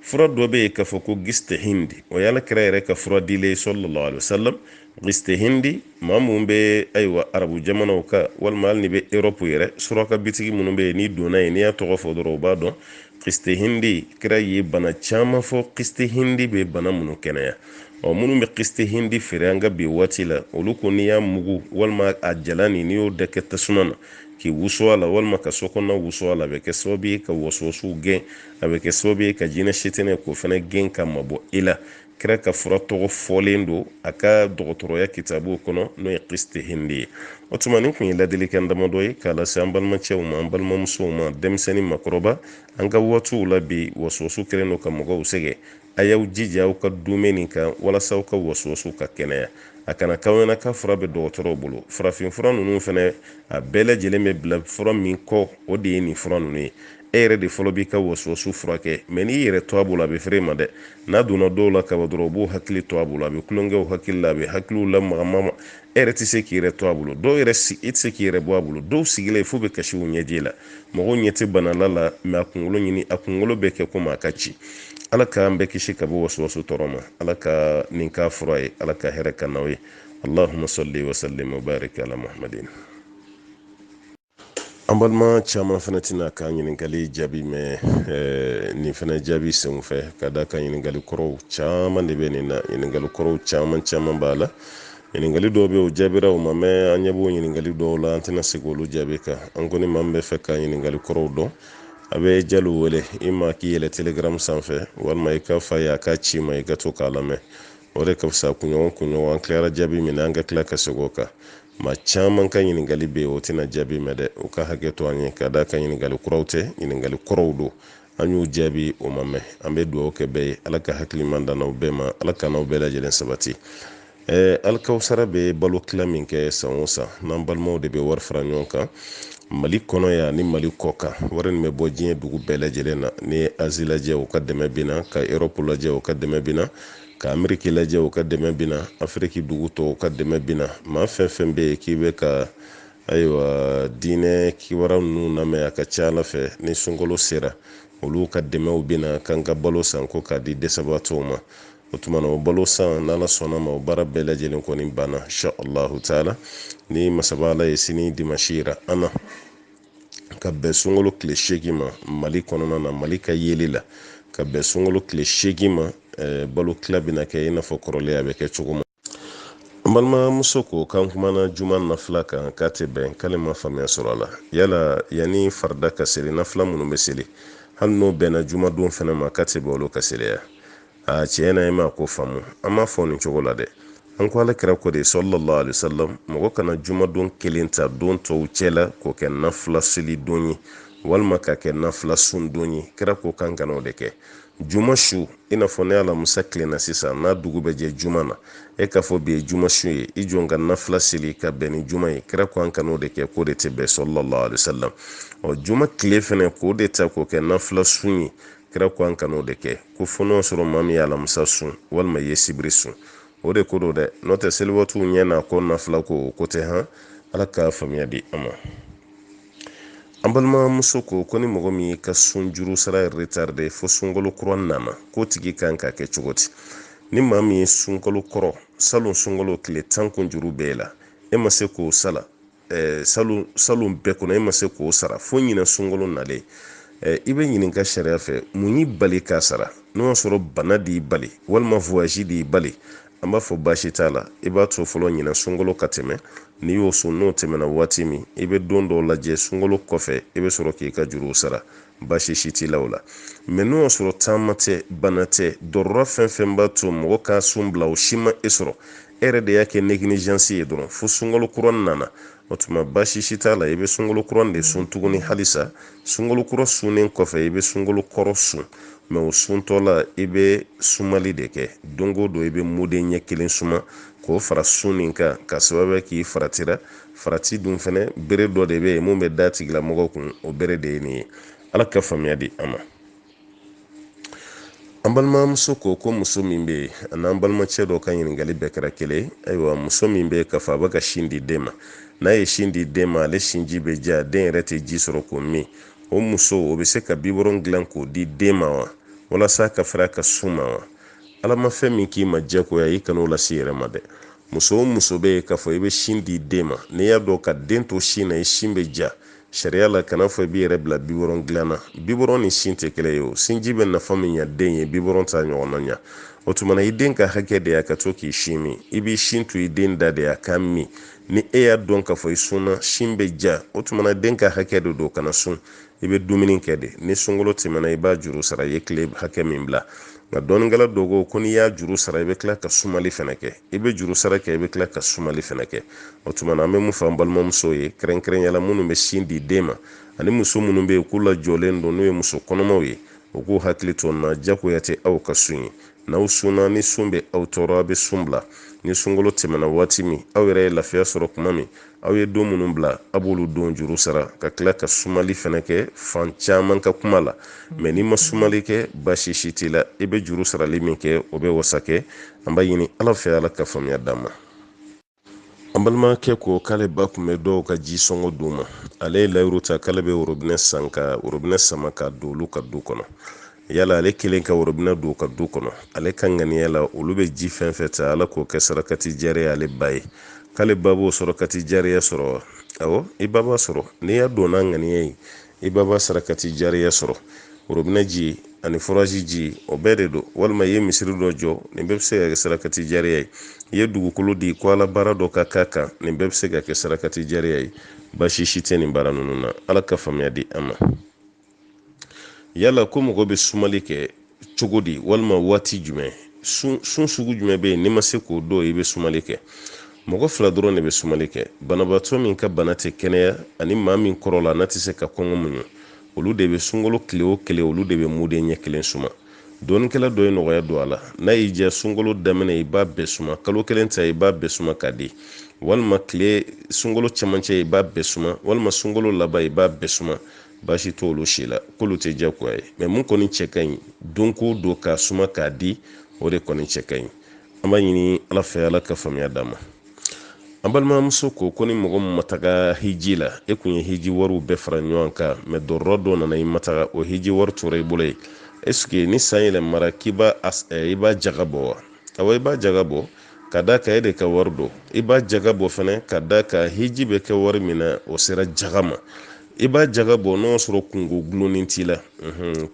Fura dɔ bɛ yen k'a fɔ ko giste hindi, o y'ala kira yɛrɛ ka fura dilen sallallahu alaihi wasallam. Giste hindi maa mun bɛ ayiwa arabu jamanaw ka walima hali ni bɛ Europe yɛrɛ, suraka bitigi minnu bɛ yen n'i donna yen n'i y'a tɔgɔ fɔ dɔrɔn o b'a dɔn. Giste hindi kira ye bana caman fɔ, giste hindi bɛ bana minnu kɛnɛya. Minnu bɛ giste hindi feere an ka bi waati la, olu ko n'i y'a mugu walima a jalan n'i y'o da kɛ tasuma na k'i wusu a la walima ka sokɔnɔ wusu a la, a bɛ kɛ sababu ye ka wasuwasu gɛn, a bɛ kɛ sababu ye ka jinɛ sitɛnɛ k'o fana gɛn ka mabɔ i la. Kira ka fura tɔgɔ fɔlen don a ka dɔgɔtɔrɔya kitabu kɔnɔ n'o ye giste hindi ye. O tuma nin kun ye ladilikan damadɔ ye k'a lase an balimacɛw ma, an balimamusow ma, denmisɛnnin makɔrɔba. An ka waatiw la bi wasuwasu kɛlen don ka mɔgɔw sɛgɛn. A y'aw jija aw ka dumuni nin kan walasa aw ka wasuwasu ka kɛnɛya. A kana k'aw ɲɛna ka fura bɛ dɔgɔtɔrɔw bolo. Farafin fura ninnu fana a bɛɛ lajɛlen bɛ bila fura min kɔ, o de ye nin fura ninnu ye. E yɛrɛ de fɔlɔ b'i ka wasuwasu furakɛ, mɛ n'i yɛrɛ to a bolo a bɛ feere ma dɛ. N'a donna dɔw la kaban dɔrɔn u b'o hakili to a bolo, a bɛ kulonkɛw hakili la, a bɛ hakiliw lamaga. E yɛrɛ tɛ se k'i yɛrɛ to a bolo, dɔw yɛrɛ i tɛ se k'i yɛrɛ bɔ a bolo, dɔw sigilen fo bɛ kasi u ɲɛji la. Mɔgɔw ɲɛ tɛ banala la, mɛ a kunkolo bɛ kɛ komi a ka ci. Ala k'an bɛɛ kisi ka bɔ wasuwasu tɔɔrɔ ma, ala ka nin k'a fura ye, ala ka hɛrɛ ka n'aw ye. Allahumma salli wa sallim wa barik ala Muhammadin. An balima caman fana tɛna ka ɲininkali jaabi mɛn nin fana jaabi sen fɛ, ka da ka ɲininkali kɔrɔw caman de bɛ nin na, ɲininkali kɔrɔw caman b'a la. Ɲininkali dɔw bɛ o jaabira o ma, mɛ an ɲɛ b'o ɲininkali dɔw la, an tɛna se k'olu jaabi kan. An kɔni maa min bɛ fɛ ka ɲininkali kɔrɔw dɔn, a bɛ Jalo wele, i ma k'i yɛlɛ Telegram sanfɛ walima i ka fa ye a ka ci ma i ka to k'a lamɛn. O de ka fisa kunɲɔgɔn an tilara jaabi min na an ka tila ka segin o kan. Maa caman ka ɲininkali bɛ yen o tɛna jaabi mɛn dɛ, o ka hakɛ to an ye, ka da ka ɲininkali kuraw tɛ, ɲininkali kɔrɔw don. An y'u jaabi o ma mɛn. An bɛ dugawu kɛ bɛɛ ye, ala ka hakiliman dan n'aw bɛɛ ma, ala ka n'aw bɛɛ lajɛlen sabati. Alikawusara bɛ balo tila min kɛ san o san, n'an balimaw de bɛ wari fara ɲɔgɔn kan. Mali kɔnɔ ya ni Mali kɔ kan wari nin bɛ bɔ diɲɛ dugu bɛɛ lajɛlen na. Ni Asie lajɛ o ka dɛmɛ bina, ka Europe lajɛ o ka dɛmɛ bina, ka Ameriki lajɛ o ka dɛmɛ bina, Afriki dugu tɔw ka dɛmɛ bina. Maa fɛn fɛn bɛ yen k'i bɛ ka ayiwa diinɛ kibaruya ninnu lamɛn, a ka ca Ala fɛ ni sunkalo sera olu ka dɛmɛw bina kan ka balo san ko k'a di dɛsɛbaatɔw ma. O tuma na o balo san n'Ala sɔnna ma o baara bɛɛ lajɛlen kɔni banna insha Allahu taala. Ni masaba Ala ye sini dimanche yira an na ka bɛn sunkalo tile 8 ma Mali kɔnɔna na, Mali ka yeli la, ka bɛn sunkalo tile 8 ma balo tila bɛna kɛ i n'a fɔ kɔrɔlen a bɛ kɛ cogo min. An balimamuso ko kan kumana juma nafila kan k'a tɛ bɛn k'ale ma faamuya sɔrɔ a la. Yala yanni farida ka seli nafila minnu bɛ seli hali n'o bɛnna jumadon fana ma k'a tɛ bɛn olu ka seliya? Tiɲɛ na e ma ko faamu. An m'a fɔ nin cogo la dɛ. An ko Alakira ko de sallallahu alaihi wasallam, mɔgɔ kana jumadon kelen ta don tɔw cɛla k'o kɛ nafila seli don ye walima k'a kɛ nafila sun don ye. Kira ko kan kana o de kɛ. Juma su i n'a fɔ ne Alamusa tilenna sisan n'a dugu bɛ jɛ juma na, e k'a fɔ bi ye juma su ye, i jɔ ka nafila seli ka bɛn ni juma ye. Kira ko an kana o de kɛ, k'o de tɛ bɛn sallallahu alaihi wasallam. Juma tile fɛnɛ k'o de ta k'o kɛ nafila sun ye. Kira ko an kana o de kɛ, ko fo n'o sɔrɔ maa min ye Alamusa sun walima ye sibiri sun. O de ko don dɛ, n'o tɛ seliwatu ɲɛ na ko nafila ko o ko tɛ han. Ala ka faamuya di an ma. An balimamuso ko ni mɔgɔ min ka sun juru sara retarde fo sunkalo kura nana, k'o tigi kan ka kɛ cogo di? Ni maa min ye sunkalo kɔrɔ salon sunkalo tile 10 kun juru bɛɛ la, e ma se k'o sala salon bɛɛ kɔnɔ e ma se k'o sara fo ɲinɛ sunkalo nalen, i bɛ ɲininka sariya fɛ mun y'i bali k'a sara? N'o y'a sɔrɔ bana d'i bali walima voyage d'i bali, an b'a fɔ baasi t'a la, i b'a to fɔlɔ ɲinɛ sunkalo ka tɛmɛ. N'i y'o sun n'o tɛmɛna waati min, i bɛ don dɔw lajɛ sunkalo kɔfɛ i bɛ sɔrɔ k'i ka juruw sara, baasi si t'i la o la. Mɛ n'o y'a sɔrɔ taama tɛ, bana tɛ, dɔrɔra fɛn fɛn b'a to mɔgɔ k'a sun bila o si ma e sɔrɔ, e yɛrɛ de y'a kɛ négligence ye dɔrɔn fo sunkalo kura nana, o tuma baasi si t'a la, i bɛ sunkalo kura de sun tuguni halisa. Sunkalo kura sunnen kɔfɛ i bɛ sunkalo kɔrɔ sun, mɛ o suntɔ la i bɛ sumali de kɛ. Don o don i bɛ muden ɲɛ kelen suma k'o fara sun nin kan, ka sababu k'i faratira. Farati dun fɛnɛ bere dɔ de bɛ yen mun bɛ da tigilamɔgɔ kun, o bere de ye nin ye. Ala ka faamuya di an ma. An balimamuso ko muso min bɛ yen a n'an balimacɛ dɔ ka ɲininkali bɛɛ kɛra kelen. Ayiwa, muso min bɛ yen k'a fɔ a bɛ ka sin di den ma, n'a ye sin di den ma ale sinji bɛ ja, den yɛrɛ tɛ ji sɔrɔ k'o min, o muso o bɛ se ka biberon dilan k'o di den ma wa, walasa ka fara ka sun ma wa? Ala ma fɛn min k'i ma diyagoya i kan'o lase i yɛrɛ ma dɛ. Muso o muso bɛ yen k'a fɔ i bɛ sin di den ma, n'i y'a dɔn ka den to sin na i sin bɛ ja, sariya la kana fɔ i b'i yɛrɛ bila biberon dilan na. Biberon ni sin tɛ kelen ye o. Sinji bɛ nafa min ɲa den ye, biberon t'a ɲɔgɔn na ɲa. O tuma na i den ka hakɛ de y'a ka to k'i sin min, i b'i sin to i den da de y'a k'a min. Ni e y'a dɔn k'a fɔ i sunna sin bɛ ja, o tuma na den ka hakɛ de don kana sun, i bɛ dumuni kɛ de. Ni sunkalo tɛmɛna i b'a juru sara, i ye tile hakɛ min bila. Nka dɔɔninkɛla dɔw ko n'i y'a juru sara i bɛ tila ka sumali fɛnɛ kɛ, i bɛ juru sara kɛ i bɛ tila ka sumali fɛnɛ kɛ. O tuma na an bɛ mun fɔ an balimamuso ye kɛrɛnkɛrɛnyala minnu bɛ sin di den ma ani muso minnu bɛ yen k'u lajɔlen don n'o ye muso kɔnɔmaw ye, u k'u hakili to nin na, jagoya tɛ aw ka sun ye. N'aw sunna ni sun bɛ aw tɔɔrɔ a bɛ sun bila. Ni sunkalo tɛmɛna waati min aw yɛrɛ ye lafiya sɔrɔ tuma min, aw ye don minnu bila a b'olu don juru sara ka tila ka sumali fɛnɛ kɛ fan caman ka kuma la. Mɛ n'i ma sumali kɛ baasi si t'i la, i bɛ juru sarali min kɛ o bɛ wasa kɛ. An b'a ɲini Ala fɛ Ala ka faamuya d'an ma. An balimakɛ ko k'ale ba kun bɛ dɔw ka ji sɔngɔ d'u ma, ale ye layiru ta k'ale bɛ worobinɛ san ka worobinɛ sama ka don olu ka du kɔnɔ. Yala ale kelen ka worobinɛ don ka du kɔnɔ, ale ka ŋaniya la olu bɛ ji fɛn fɛn ta Ala k'o kɛ sarakati jariya ale ba ye, k'ale ba b'o sarakati jariya sɔrɔ wa? Awɔ, i ba b'a sɔrɔ. N'i y'a don n'a ŋaniya ye i ba b'a sarakati jariya sɔrɔ. Worobinɛ ji ani foraji ji o bɛɛ de don, walima i ye misiri dɔ jɔ, nin bɛɛ bɛ se ka kɛ sarakati jariya ye. I ye dugukolo di ko Ala baara dɔ ka k'a kan, nin bɛɛ bɛ se ka kɛ sarakati jariya ye. Baasi si tɛ nin baara ninnu na. Ala ka faamuya di an ma. Yala ko mɔgɔ bɛ sumali kɛ cogo di walima waati jumɛn? Sun sugu jumɛn bɛ yen n'i ma se k'o dɔn i bɛ sumali kɛ? Mɔgɔ fila dɔrɔn de bɛ sumali kɛ. Banabaatɔ min ka bana tɛ kɛnɛya ani maa min kɔrɔ la n'a tɛ se ka kɔngɔ muɲu, olu de bɛ sunkalo tile o tile olu de bɛ muden ɲɛ kelen suma. dɔɔnikɛla dɔ ye nɔgɔya don a la n'a y'i diya sunkalo daminɛ i b'a bɛɛ suma kalo kelen ta i b'a bɛɛ suma ka di walima tile sunkalo cɛmancɛ i b'a bɛɛ suma walima sunkalo laban i b'a bɛɛ suma baasi t'olu si la k'olu tɛ diyagoya ye mais mun kɔni cɛ ka ɲi don ko don k'a suma k'a di o de kɔni cɛ ka ɲi an b'a ɲini ala fɛ ala ka faamuya d'an ma an balimamuso ko ni mɔgɔ min ma taga hiji la e kun ye hiji wariw bɛɛ fara ɲɔgɔn kan mais dɔrɔrɔ dɔ nana i ma taga o hiji wari tora i bolo ye est-ce que ni san yɛlɛmara k'i i b'a jaga bɔ wa awɔ i b'a jaga bɔ ka da ka e de ka wari don i b'a jaga bɔ fɛnɛ ka da ka hiji bɛ kɛ wari min na o sera jaga ma i b'a jaga bɔ n'o sɔrɔ kungo gulonnen t'i la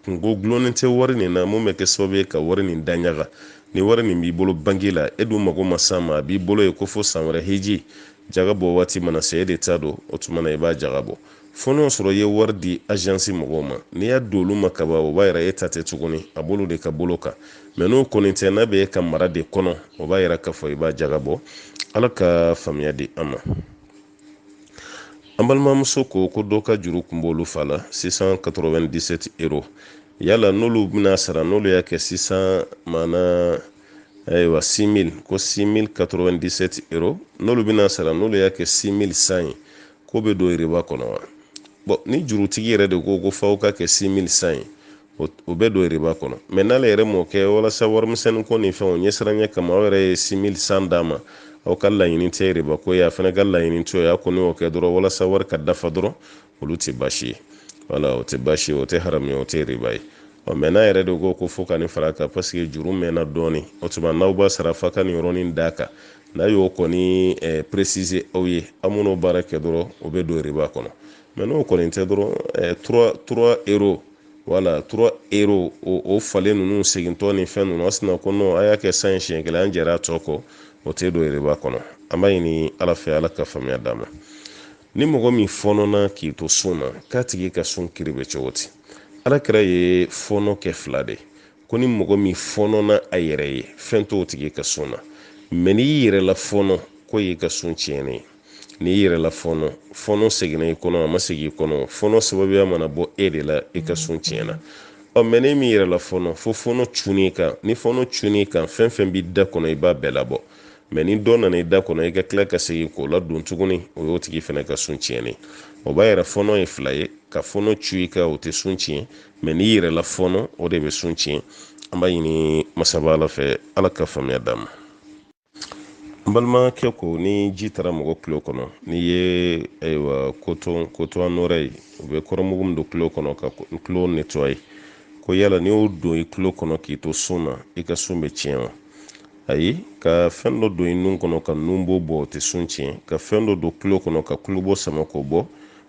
kungo gulonnen tɛ wari nin na mun bɛ kɛ sababu ye ka wari nin daɲaga ni wari nin b'i bolo banki la e dun mago ma s'a ma a b'i bolo ye ko fo san wɛrɛ hiji jaga bɔ waati mana se e de ta don o tuma na i b'a jaga bɔ fo n'o sɔrɔ i ye wari di agence mɔgɔw ma n'i y'a don olu ma kaban o b'a yira e ta tɛ tuguni a bolo de ka bolo kan mais n'o kɔni tɛ n'a bɛ e ka mara de kɔnɔ o b'a yira k'a fɔ i b'a jaga bɔ ala ka faamuya di an ma an balimamuso ko dɔ ka juru kun b'olu fa la 697 euros yala n'olu bɛna sara n'olu y'a kɛ sisan mana ayiwa 6000 ko 6097 euros n'olu bɛna sara n'olu y'a kɛ 6100 ye ko bɛ don riba kɔnɔ wa bon ni jurutigi yɛrɛ de ko f'aw ka kɛ 6100 ye o bɛ don riba kɔnɔ mais n'ale yɛrɛ m'o kɛ walasa warimisɛnnin ko ni fɛnw ɲɛsiranya kama aw yɛrɛ ye 6100 d'a ma aw ka laɲini tɛ riba ko ye a fana ka laɲini to ye a kɔni y'o kɛ dɔrɔn walasa wari ka dafa dɔrɔn olu tɛ baasi ye wala o tɛ baasi ye o tɛ haramu ye o tɛ riba ye mais n'a yɛrɛ de ko fo ka nin fara kan parce que juru mɛnna dɔɔni o tuma n'aw b'a sara fa ka nin yɔrɔnin d'a kan n'a y'o kɔni préciser aw ye aw minnu baara kɛ dɔrɔn o bɛ don riba kɔnɔ mais n'o kɔni tɛ dɔrɔn 3 euros wala 3 euros o falen ninnu segintɔ ni fɛn ninnu a sina ko non a y'a kɛ san siɲɛ kelen an jɛra a tɔ kɔ o tɛ don riba kɔnɔ an b'a ɲini ala fɛ ala ka faamuya d'a ma ni mɔgɔ min fɔnɔna k'i to sun na k'a tigi ka sun kiri bɛ cogo di alakira ye fɔnɔ kɛ 2 de ko ni mɔgɔ min fɔnɔna a yɛrɛ ye fɛn t'o tigi ka sun na mais n'i yɛrɛ la fɔnɔ ko y'i ka sun tiɲɛnen ye n'i yɛrɛ la fɔnɔ seginna i kɔnɔ a ma segin i kɔnɔ fɔnɔ sababuya mana bɔ e de la i ka sun tiɲɛna mais ne min yɛrɛ la fɔnɔ fo fɔnɔ cunni kan ni fɔnɔ cunni kan fɛn fɛn b'i da kɔnɔ i b'a bɛɛ labɔ mais ni dɔ nana i da kɔnɔ i ka tila ka segin k'o ladon tuguni o y'o tigi fana ka sun tiɲɛnen o b'a yɛrɛ fɔnɔ ye 2 ye ka fɔnɔ cu i kan o tɛ sun tiɲɛ mais n'i yɛrɛ la fɔnɔ o de bɛ sun tiɲɛ an b'a ɲini masaba ala fɛ ala ka faamuya d'an ma an balimakɛ ko ni ji taara mɔgɔ tulo kɔnɔ n'i ye ayiwa coton nɔrɛ ye u bɛ kɔrɔmugu min don tulo kɔnɔ ka tulo nettoyer ko yala n'i y'o don i tulo kɔnɔ k'i to sun na i ka sun bɛ tiɲɛ wa ayi ka fɛn dɔ don i nun kɔnɔ ka nunbo bɔ o tɛ sun tiɲɛ ka fɛn dɔ don tulo kɔnɔ ka tulobɔ sama k'o bɔ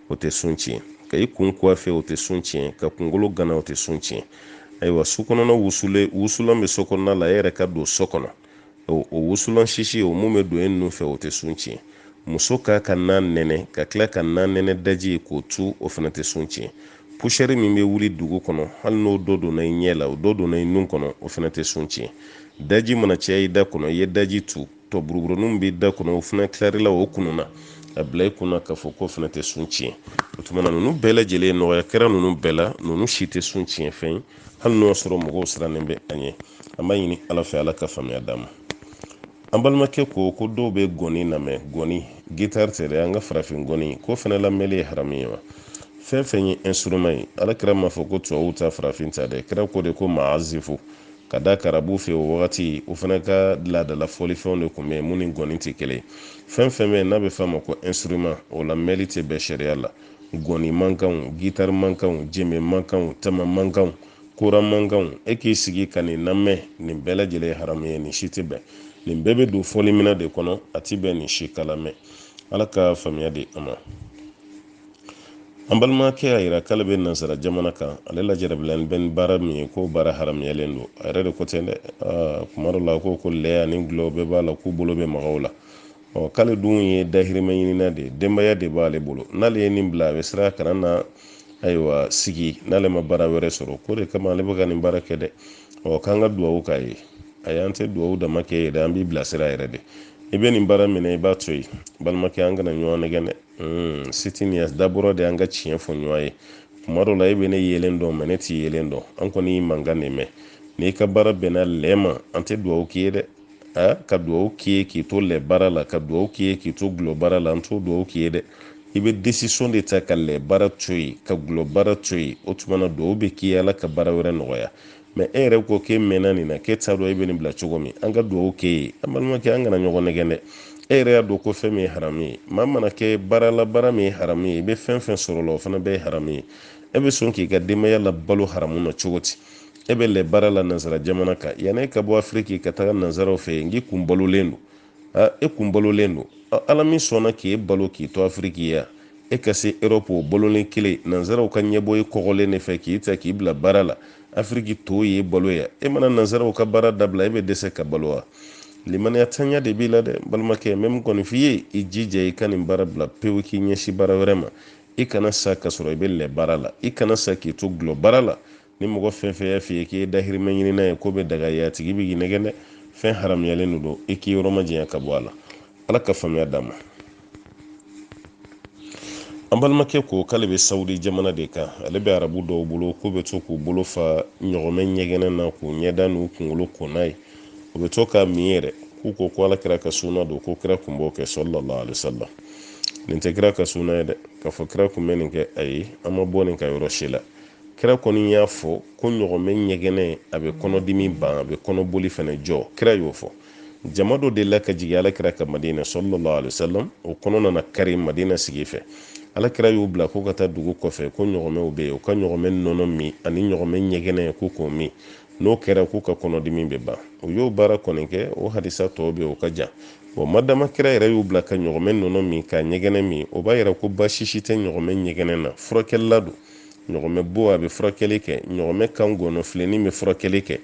o tɛ sun tiɲɛ ka i kun coiffer o tɛ sun tiɲɛ ka kunkolo gana o tɛ sun tiɲɛ ayiwa su kɔnɔna wusulan bɛ so kɔnɔna la e yɛrɛ ka don so kɔnɔ o wusulan sisi o mun bɛ don e nun fɛ o tɛ sun tiɲɛ muso ka na nɛnɛ ka tila ka na nɛnɛ daji k'o tu o fana tɛ sun tiɲɛ poussière min bɛ wuli dugu kɔnɔ hali n'o dɔ donna i ɲɛ la o dɔ donna i nun kɔnɔ o fana tɛ sun tiɲɛ daji mana caya i da kɔnɔ i ye daji tu tɔ buruburunin b'i da kɔnɔ o fana tilarila o kununa a bila i kunna k'a fɔ ko fana tɛ sun tiɲɛ o tuma na ninnu bɛɛ lajɛlen nɔgɔya kɛra ninnu bɛɛ la ninnu si tɛ sun tiɲɛ fɛn ye hali n'o sɔrɔ mɔgɔw sirannen bɛ an ye an b'a ɲini ala fɛ ala ka faamuya d'an ma an balimakɛ ko dɔw bɛ gɔni lamɛn gɔni guitare tɛ dɛ an ka farafin gɔni ko fana lamɛnli ye haramu ye wa fɛn fɛn ye instrument ye alakira m'a fɔ ko tubabuw ta farafin ta dɛ kira ko de ko maazifu ka da karabu fɛ o wagati o fana ka laadala fɔlifɛnw de tun bɛ yen mun ni gɔni tɛ kelen fɛn fɛn bɛ yen n'a bɛ f'a ma ko instrument o lamɛnli tɛ bɛn sariya la gɔni mankanw guitare mankanw jembe mankanw tama mankanw kora mankanw e k'i sigi ka nin lamɛn nin bɛɛ lajɛlen ye haramu ye nin si tɛ bɛn nin bɛɛ bɛ don fɔlimina de kɔnɔ a tɛ bɛn nin si ka lamɛn ala ka faamuya di a ma an balimakɛ y'a yira k'ale bɛ nansara jamana kan ale lajarabilen bɛ ni baara min ye k'o baara haramuyalen don a yɛrɛ de ko tɛ dɛ kuma dɔ la ko lɛya ni gulɔ bɛɛ b'a la k'u bolo bɛ magaw la k'ale dun ye dahirimɛ ɲinina de denbaya de b'ale bolo n'ale ye nin bila a bɛ sira kana na ayiwa sigi n'ale ma baara wɛrɛ sɔrɔ ko de kama ale bɛ ka nin baara kɛ dɛ k'an ka duwawu k'a ye a y'an tɛ duwawu dama kɛ ye dɛ an b'i bilasira yɛrɛ de i bɛ nin baara minɛ i b'a to yen balimakɛ an kana ɲɔgɔn nɛgɛn dɛ sitini dabɔra de an ka tiɲɛ fɔ ɲɔgɔn ye kuma dɔ la e bɛ ne yelen dɔn mɛ ne t'i yelen dɔn an kɔni y'i mankan de mɛn n'i ka baara bɛnna lɛ ma an tɛ duwawu k'i ye dɛ ka duwawu k'i ye k'i to lɛ baara la ka duwawu k'i ye k'i to gulɔ baara la an t'o duwawu k'i ye dɛ i bɛ décision de ta ka lɛ baara to yen ka gulɔ baara to yen o tuma na duwawu bɛ k'i ye Ala ka baara wɛrɛ nɔgɔya mais e yɛrɛ ko k'e mɛnna nin na k'e t'a dɔn e bɛ nin bila cogo min an ka duwawu k'e ye an balimakɛ an kana ɲɔgɔn nɛgɛn dɛ e yɛrɛ y'a dɔn ko fɛn min ye haramu ye maa mana kɛ baara la baara min ye haramu ye i bɛ fɛn fɛn sɔrɔ o la o fana bɛɛ ye haramu ye e bɛ sɔn k'i ka denbaya labalo haramu na cogo di e bɛ lɛ baara la nanzara jamana kan yanni e ka bɔ Afiriki ka taga nanzaraw fɛ yen n k'i kun balolen don e kun balolen don Ala min sɔnna k'e balo k'i to Afiriki ya e ka se Europe o balolen kelen nanzaraw ka ɲɛbɔ e kɔgɔlen de fɛ k'i ta k'i bila baara la Afiriki to ye balo ya e mana nanzaraw ka baara dabila e bɛ dɛsɛ ka balo wa limaniya tanya de b'i la dɛ balimakɛ n bɛ min kɔni f'i ye i jija i ka nin baara bila pewu k'i ɲɛsin baara wɛrɛ ma i kana sa ka sɔrɔ i bɛ lɛ baara la i kana sa k'i to gulɔ baara la ni mɔgɔ fɛn fɛn y'a f'i ye k'i ye dahirimɛ ɲini n'a ye ko bɛ daga ye a tigi bɛ k'i nɛgɛn dɛ fɛn haramuyalen don i k'i yɔrɔ majanya ka bɔ a la Ala ka faamuya d'an ma an balimakɛ ko k'ale bɛ Sawudi jamana de kan ale bɛ arabu dɔw bolo k'u bɛ to k'u bolo fa ɲɔgɔmɛ ɲɛgɛnɛ na k'u ɲɛda n'u kunkolo ko n'a ye u bɛ to k'a min yɛrɛ k'u ko Alakira ka sunna don ko kira kun b'o kɛ sallallahu alaihi wasallam nin tɛ kira ka sunna ye dɛ k'a fɔ kira kun bɛ nin kɛ ayi an ma bɔ nin ka yɔrɔ si la kira kɔni y'a fɔ ko ɲɔgɔmɛ ɲɛgɛnɛ a bɛ kɔnɔdimi ban a bɛ kɔnɔboli fana jɔ kira y'o fɔ jama dɔ delila ka jigin Alakira ka Madina sallallahu alaihi wasallam o kɔnɔ nana kari Madina sigi fɛ Alakira y'u bila ko ka taa dugu kɔfɛ ko ɲɔgɔmɛw bɛ yen u ka ɲɔgɔmɛ nɔnɔ min ani ɲɔgɔmɛ ɲɛgɛnɛ k'o min n'o kɛra k'u ka kɔnɔdimi bɛ ban u y'o baara kɔni kɛ o hadisa tɔw bɛ o ka jan madama kira yɛrɛ y'u bila ka ɲɔgɔmɛ nɔnɔ min ka ɲɛgɛnɛ min o b'a yira ko baasi si tɛ ɲɔgɔmɛ ɲɛgɛnɛ na furakɛlila don ɲɔgɔmɛ bo a bɛ furakɛli kɛ ɲɔgɔmɛ kan gɔnɔ filenin bɛ furakɛli kɛ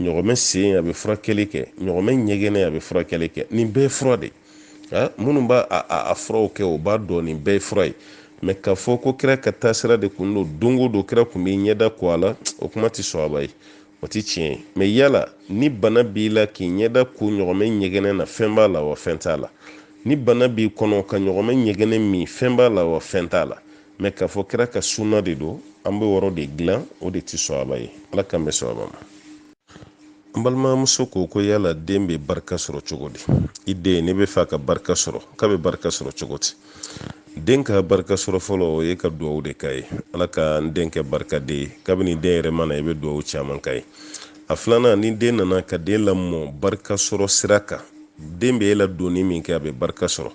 ɲɔgɔmɛ sen a bɛ furakɛli kɛ ɲɔgɔmɛ ɲɛgɛnɛ a bɛ furakɛli kɛ nin bɛɛ ye fura de minnu b'a a furaw kɛ o b'a dɔn nin bɛɛ ye fura ye mais k'a fɔ ko kira ka taasira de kun don don o don kira kun bɛ ɲɛda ko a la o kuma tɛ sɔrɔba ye o tɛ tiɲɛ ye mais yala ni bana b'i la k'i ɲɛda ko ɲɔgɔmɛ ɲɛgɛnɛ na fɛn b'a la wa fɛn t'a la ni bana b'i kɔnɔ ka ɲɔgɔmɛ ɲɛgɛnɛ min fɛn b'a la wa fɛn t'a la mais k'a fɔ kira ka sunna de don an bɛ yɔrɔ de dilan o de tɛ sɔrɔba ye Ala k'an bɛ sɔrɔba ma an balimamuso ko yala den bɛ barika sɔrɔ cogo di i den ne bɛ fɛ a ka barika sɔrɔ k'a bɛ barika sɔrɔ cogo di den ka barika sɔrɔ fɔlɔ o ye ka duwawu de k'a ye Ala ka n den kɛ barikaden ye kabini den yɛrɛ mana i bɛ duwawu caman k'a ye a filanan ni den nana ka den lamɔ barika sɔrɔ sira kan den bɛ e la donni min kɛ a bɛ barika sɔrɔ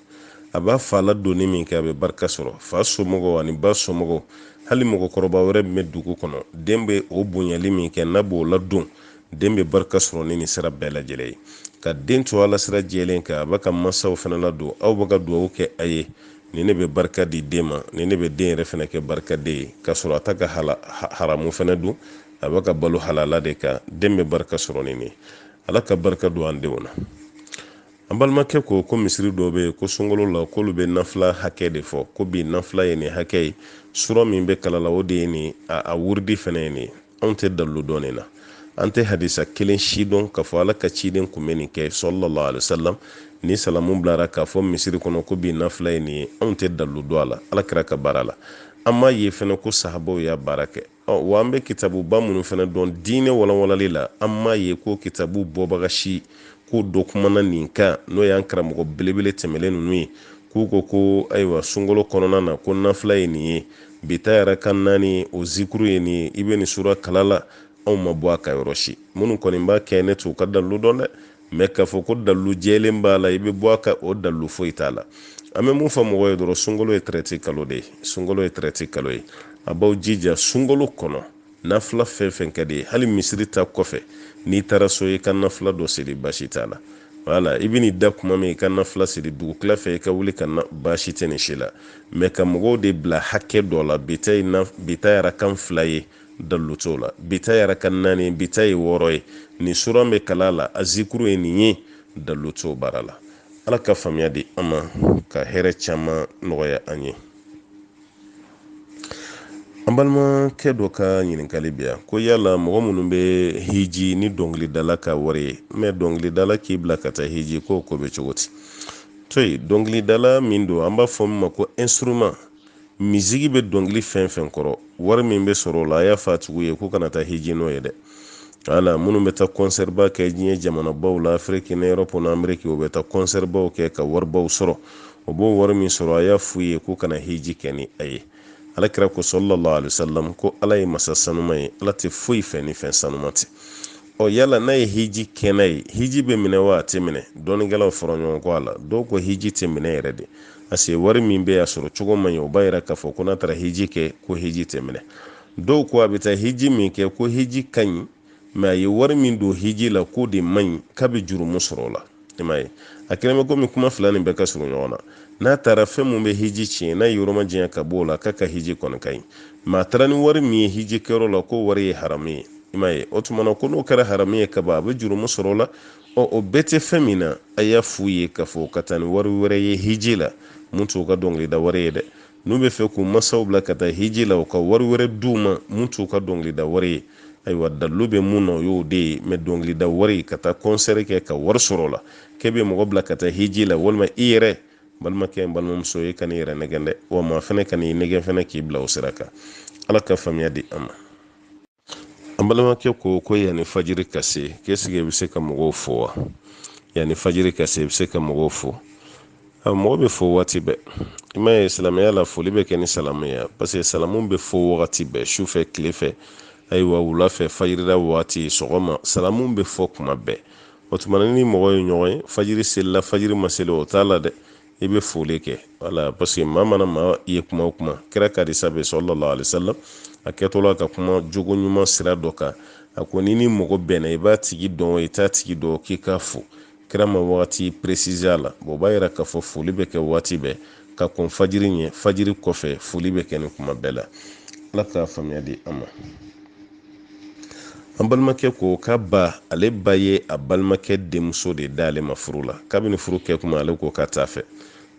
a b'a fa la donni min kɛ a bɛ barika sɔrɔ fa somɔgɔw ani ba somɔgɔw hali mɔgɔkɔrɔba wɛrɛ min bɛ dugu kɔnɔ den bɛ o bonyali min kɛ n'a b'o ladon den bɛ barika sɔrɔ ni nin sira bɛɛ lajɛlen ye ka den to Ala sira jɛlen kan a b'a ka mansaw fana ladon aw bɛ ka duwawu kɛ a ye ni ne bɛ barika di den ma ni ne bɛ den yɛrɛ fana kɛ barikaden ye ka sɔrɔ a ta ka haramu fana dun a bɛ ka balo halala de kan den bɛ barika sɔrɔ ni nin Ala ka barika don an denw na an balimakɛ ko misiri dɔw bɛ yen ko sunkalo la k'olu bɛ nafila hakɛ de fɔ ko bi nafila ye nin hakɛ ye sura min bɛ kalala o de ye nin a wuridi fana ye nin anw tɛ dalilu dɔn nin na an tɛ hadisa kelen si dɔn k'a fɔ Ala ka ciden kun bɛ nin kɛ sallallahu alaihi wasallam ni salamu bilara k'a fɔ misiri kɔnɔ ko bi nafila ye nin ye anw tɛ dalilu dɔn a la Alakira ka baara la an m'a ye fana ko sahabaw y'a baara kɛ wa an bɛ kitabuba minnu fana dɔn diinɛ walawalali la an m'a ye ko kitabu bɔbaga si k'o dɔ kumana nin kan n'o y'an karamɔgɔ belebele tɛmɛlen ninnu ye k'u ko ayiwa sunkalo kɔnɔna na ko nafila ye nin ye bi ta yɛrɛ kan naani o zikuru ye nin ye i bɛ nin sura kalala anw ma bɔ a ka yɔrɔ si minnu kɔni b'a kɛ ne t'u ka dalilu dɔn dɛ mais k'a fɔ ko dalilu jɛlen b'a la i bɛ bɔ a ka o dalilu foyi t'a la an bɛ mun fɔ mɔgɔw ye dɔrɔn sunkalo ye traité kalo de ye sunkalo ye traité kalo ye a b'aw jija sunkalo kɔnɔ nafila fɛn fɛn ka di ye hali misiri ta kɔfɛ n'i taara so i ka nafila dɔ siri baasi t'a la wala i bɛ nin da kuma min i ka nafila siri dugukila fɛ i ka wuli ka baasi tɛ nin si la mais ka mɔgɔw de bila hakɛ dɔ la bi ta yɛrɛ kan 2 ye dalilu t'o la bi ta yɛrɛ kan 4 bi ta ye 6 ye nin sura bɛ kala la a zikuru ye nin ye dalilu t'o baara la Ala ka faamuya di an ma ka hɛrɛ caman nɔgɔya an ye an balimakɛ dɔ ka ɲininkali bɛ yan ko yala mɔgɔ minnu bɛ hiji ni dɔnkilidala ka wari ye mais dɔnkilidala k'i bila ka taa hiji ko bɛ cogo di to yen dɔnkilidala min don an b'a fɔ min ma ko instrument misigi bɛ dɔnkili fɛn fɛn kɔrɔ wari min bɛ sɔrɔ o la a y'a fɔ a tigiw ye ko kana taa hiji n'o ye dɛ ala minnu bɛ taa concert ba kɛ diɲɛ jamanabaw la Afrique ni Europe ni Amerique o bɛ taa concert baw kɛ ka waribaw sɔrɔ o b'o wari min sɔrɔ a y'a f'u ye k'u kana hiji kɛ ni a ye alakira ko sallallahu alaihi wasallam ko ala ye masa sanuma ye ala tɛ foyi fɛ ni fɛn sanuma tɛ yala n'a ye hiji kɛ n'a ye hiji bɛ minɛ wa a tɛ minɛ dɔnnikɛlaw fɔra ɲɔgɔn kɔ a la dɔw ko hiji tɛ minɛ yɛrɛ de parce que wari min bɛ a sɔrɔ cogo man ɲi o b'a yira k'a fɔ ko n'a taara hiji kɛ ko hiji tɛ minɛ dɔw ko a bɛ taa hiji min kɛ ko hiji ka ɲi mɛ a ye wari min don hiji la k'o de man ɲi k'a bɛ jurumu sɔrɔ o la i m'a ye a kɛlen bɛ komi kuma fila nin bɛɛ ka surun ɲɔgɔn na n'a taara fɛn mun bɛ hiji tiɲɛ n'a ye yɔrɔ ma janya ka bɔ o la k'a ka hiji kɔni ka ɲi mɛ a taara ni wari min ye hiji kɛyɔrɔ la k'o wari ye haramu ye i m'a ye o tuma na ko n'o kɛra haramu ye kaban a bɛ jurumu sɔrɔ o la o bɛɛ tɛ fɛn min na a y'a f'u ye k'a fɔ ka taa ni wari wɛrɛ ye hiji la mun t'u ka dɔnkilida wari ye dɛ n'u bɛ fɛ k'u masaw bila ka taa hiji la u ka wari wɛrɛ d'u ma mun t'u ka dɔnkilida wari ye ayiwa dalilu bɛ mun na o y'o de ye mɛ dɔnkilida wari ka taa concert kɛ ka wari sɔrɔ o la k'e bɛ mɔgɔ bila ka taa hiji la walima i yɛrɛ balimakɛ n balimamuso ye ka n'i yɛrɛ nɛgɛn dɛ wa maa fana ka n'i nɛgɛn fana k'i bila o sira kan ala ka faamuya di an ma an balimakɛ ko yanni fajiri ka se k'esike i bɛ se ka mɔgɔw fo wa yanni fajiri ka se i bɛ se ka mɔgɔw fo mɔgɔ bɛ fo waati bɛɛ i m'a ye silamɛya la foli bɛ kɛ ni salamu ye parce que salamu bɛ fo wagati bɛɛ su fɛ tile fɛ ayiwa wula fɛ fajirida waati sɔgɔma salamu bɛ fɔ kuma bɛɛ o tuma ni mɔgɔ ye ɲɔgɔn ye fajiri selila fajiri ma seli o t'a la dɛ i bɛ foli kɛ wala parce que maa mana maa ye kuma o kuma kira kadisa bɛ sallallahu alaihi wasallam a kɛtɔla ka kuma jogo ɲuman sira dɔ kan a ko ni mɔgɔ bɛnna i b'a tigi dɔn i t'a tigi dɔn k'i k'a fo kira ma wagati précisé a la o b'a yira k'a fɔ foli bɛ kɛ waati bɛɛ ka kɔn fajiri ɲɛ fajiri kɔfɛ foli bɛ kɛ ni kuma bɛɛ la ala k'a faamuya di an ma an balimakɛ ko k'a ba ale ba ye a balimakɛ denmuso de d'ale ma furu la kabini furu kɛ kuma ale ko k'a t'a fɛ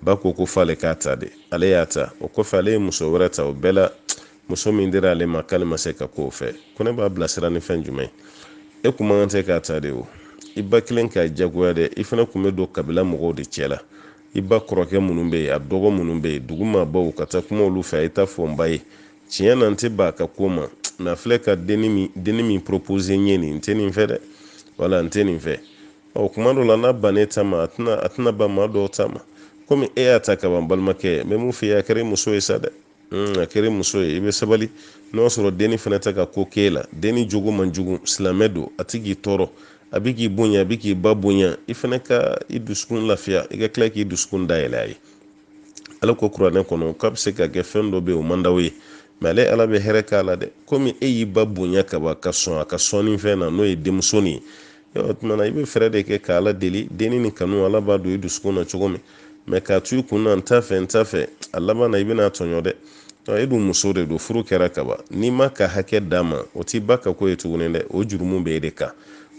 ba ko f'ale k'a ta de ale y'a ta o kɔfɛ ale ye muso wɛrɛ ta o bɛɛ la muso min dira ale ma k'ale ma se ka k'o fɛ ko ne b'a bilasira ni fɛn jumɛn e kun man kan tɛ k'a ta de o i ba kelen k'a jagoya dɛ i fana kun bɛ don kabila mɔgɔw de cɛ la i ba kɔrɔkɛ minnu bɛ yen a dɔgɔ minnu bɛ yen dugu maabaw ka taa kuma olu fɛ a ye taa fɔ n ba ye tiɲɛ na n tɛ ba ka ko ma mɛ a filɛ ka denni min proposé n ye nin n tɛ nin fɛ dɛ wala n tɛ nin fɛ kuma dɔ la n'a bannen ta ma a tɛna ban maa dɔw ta ma komi e y'a ta ka ban balimakɛ mɛ mun f'i ye a kɛra muso ye sa dɛ a kɛra muso ye i bɛ sabali n'o sɔrɔ denni fana tɛ ka ko k'e la denni jogo man jugu silamɛ don a tɛ k'i tɔɔrɔ a bɛ k'i bonya a bɛ k'i ba bonya i fana ka i dusukun lafiya i ka tila k'i dusukun dayɛlɛ a ye ala ko kuranɛ kɔnɔ k'a bɛ se ka kɛ fɛn dɔ bɛ o man d'aw ye mɛ ale ala bɛ hɛrɛ k'a la dɛ komi e y'i ba bonya ka ban ka sɔn a ka sɔnni fɛn na n'o ye denmuso nin ye o tuma na i bɛ fɛɛrɛ de kɛ ka ala deli denni ni kanu ala b'a don i dusukun na cogo min mɛ k'a to i kun na n t'a fɛ a laban na i bɛna tɔɲɔ dɛ e dun muso de don furu kɛra kaban n'i ma ka hakɛ d'a ma o t'i ba ka ko ye tuguni dɛ o jurumu bɛ e de kan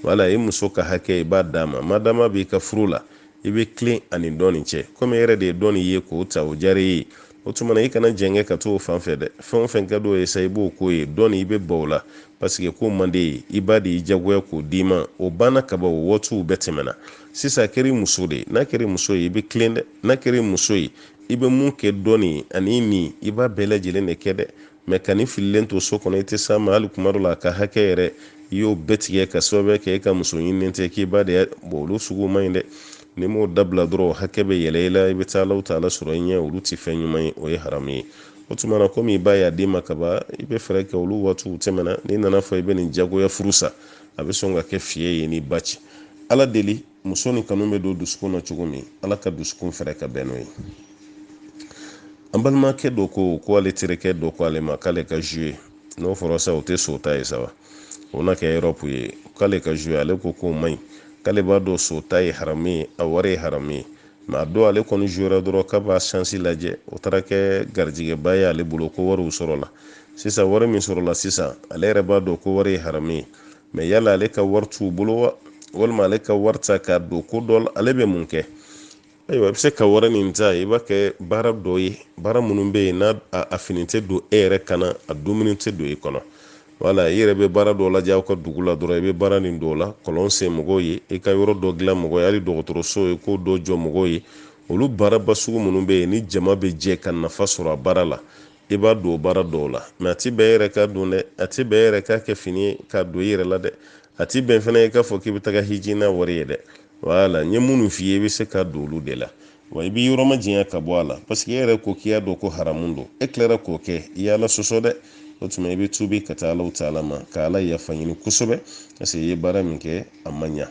wala e muso ka hakɛ i b'a d'a ma madama b'i ka furu la i bɛ tilen ani dɔɔni cɛ komi e yɛrɛ de ye dɔɔni ye k'o ta o diyara e ye o tuma na i kana jɛngɛ ka t'o fan fɛ dɛ fɛn o fɛn ka d'o ye sa i b'o k'o ye dɔɔni i bɛ ban o la parce que ko man d'e ye i b'a de y'i jagoya k'o d'i ma o banna ka ban o waatiw bɛɛ tɛmɛna sisan a kɛra i muso de ye n'a kɛra i muso ye i bɛ tilen dɛ n'a kɛra i muso ye i bɛ mun kɛ dɔɔni ani nin i b'a bɛɛ lajɛlen de kɛ dɛ mɛ ka ni fililen to so kɔnɔ i tɛ s'a ma hali kuma dɔ la a ka hakɛ yɛrɛ i y'o bɛɛ tigɛ ka sababu kɛ e ka muso ɲininen tɛ k'i ba de olu sugu man ɲi dɛ ni m'o dabila dɔrɔn hakɛ bɛ yɛlɛ i la i bɛ taa Alahu Taala sɔrɔ i ɲɛ olu tɛ fɛn ɲuman ye o ye haramu ye o tuma na komi i b'a ye a den ma kaban i bɛ fɛɛrɛ kɛ olu waatiw tɛmɛna n'i nana fɔ i bɛ nin jagoya furu sa a bɛ sɔn ka kɛ fiɲɛ ye n'i ba ci ala deli muso ni kanu bɛ don dusukun na cogo min ala ka dusukun fɛrɛ ka bɛn n'o ye an balimakɛ dɔ ko ale terikɛ dɔ ko ale ma k'ale ka jouer n'o fɔra sa o tɛ so ta ye sa wa o na kɛ Europe ye k'ale ka jouer ale ko k'o man ɲi k'ale b'a dɔn so ta ye haramu ye a wari ye haramu ye mɛ a dɔn ale kɔni jouera dɔrɔn k'a b'a chance lajɛ o taara kɛ garijɛgɛba ye ale bolo ko wariw sɔrɔla sisan wari min sɔrɔla sisan ale yɛrɛ b'a dɔn ko wari ye haramu ye mɛ yala ale ka wari t'u bolo wa walima ale ka wari ta k'a don ko dɔ la ale bɛ mun kɛ ayiwa i bɛ se ka wari nin ta i b'a kɛ baara dɔ ye baara minnu bɛ yen n'a a fini tɛ don e yɛrɛ kana a dumuni tɛ don i kɔnɔ wala i yɛrɛ bɛ baara dɔ lajɛ aw ka dugu la dɔrɔn i bɛ baara nin dɔw la kɔlɔn sen mɔgɔw ye i ka yɔrɔ dɔ dilan mɔgɔw ye hali dɔgɔtɔrɔso ye k'o dɔ jɔ mɔgɔw ye olu baaraba sugu minnu bɛ yen ni jama bɛ jɛ ka nafa sɔrɔ a baara la i b'a don o baara dɔw la mɛ a ti bɛɛ yɛrɛ ka don dɛ a ti bɛɛ yɛrɛ k'a kɛ fini ye k'a don i yɛrɛ la dɛ ati ben fana ka fo k'i bɛ taga hiji n'a wari ye dɛ wala n ye minnu f'i ye i bɛ se ka don olu de la wa i bɛ yɔrɔ ma janya ka bɔ a la parce que e yɛrɛ ko k'i y'a dɔn ko haramu don e tilara k'o kɛ i y'ala sɔsɔ dɛ o tuma i bɛ tubi ka taa Alahu taala ma ka ala yafa ɲini kosɛbɛ parce que i ye baara min kɛ a ma ɲa